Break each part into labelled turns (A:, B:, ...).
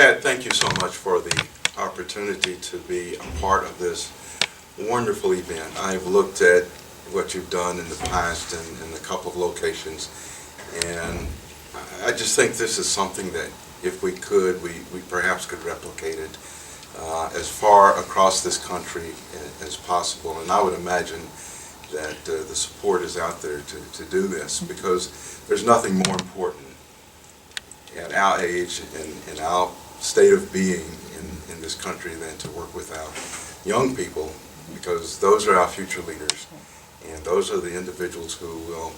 A: Pat, thank you so much for the opportunity to be a part of this wonderful event. I've looked at what you've done in the past in a couple of locations, and I just think this is something that if we could, we perhaps could replicate it as far across this country as possible. And I would imagine that the support is out there to do this, because there's nothing more important at our age and our state of being in this country than to work with our young people, because those are our future leaders, and those are the individuals who will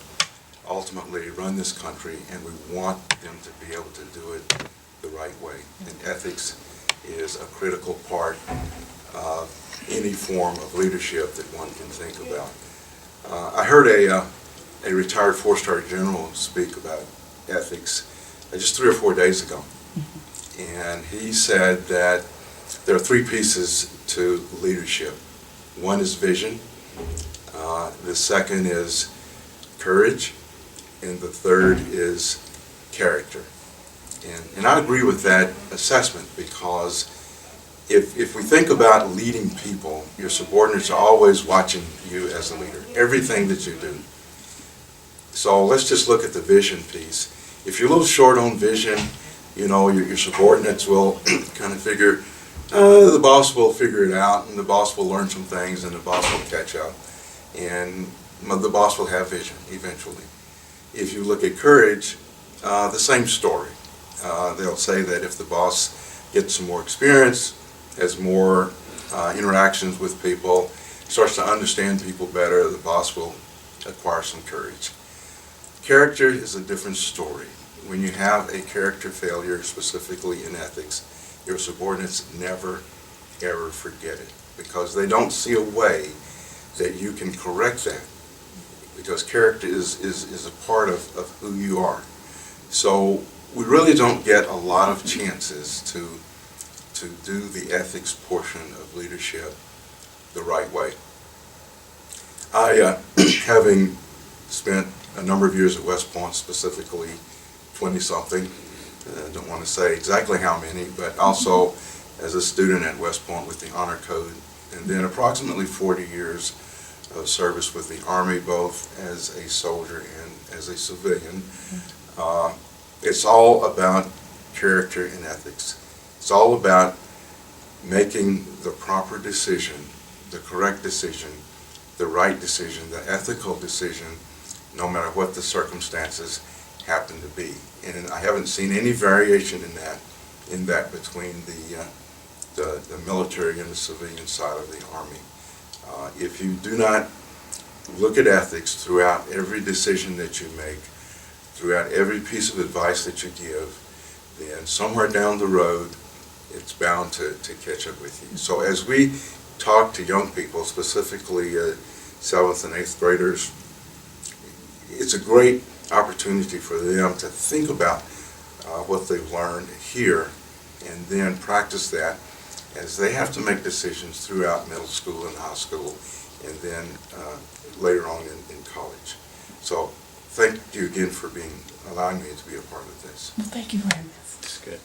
A: ultimately run this country, and we want them to be able to do it the right way. And ethics is a critical part of any form of leadership that one can think about. I heard a retired four-star general speak about ethics just 3 or 4 days ago, and he said that there are 3 pieces to leadership. One is vision, the second is courage, and the third is character. And I agree with that assessment, because if we think about leading people, your subordinates are always watching you as a leader, everything that you do. So let's just look at the vision piece. If you're a little short on vision, you know, your subordinates will kind of figure, the boss will figure it out, and the boss will learn some things, and the boss will catch up, and the boss will have vision eventually. If you look at courage, the same story. They'll say that if the boss gets some more experience, has more interactions with people, starts to understand people better, the boss will acquire some courage. Character is a different story. When you have a character failure, specifically in ethics, your subordinates never, ever forget it, because they don't see a way that you can correct that, because character is a part of who you are. So we really don't get a lot of chances to do the ethics portion of leadership the right way. I, having spent a number of years at West Point, specifically 20-something, I don't want to say exactly how many, but also as a student at West Point with the Honor Code, and then approximately 40 years of service with the Army, both as a soldier and as a civilian. It's all about character and ethics. It's all about making the proper decision, the correct decision, the right decision, the ethical decision, no matter what the circumstances happen to be. And I haven't seen any variation in that between the military and the civilian side of the Army. If you do not look at ethics throughout every decision that you make, throughout every piece of advice that you give, then somewhere down the road, it's bound to catch up with you. So as we talk to young people, specifically 7th and 8th graders, it's a great opportunity for them to think about what they've learned here, and then practice that as they have to make decisions throughout middle school and high school, and then later on in college. So thank you again for allowing me to be a part of this.
B: Well, thank you very much.
C: That's good.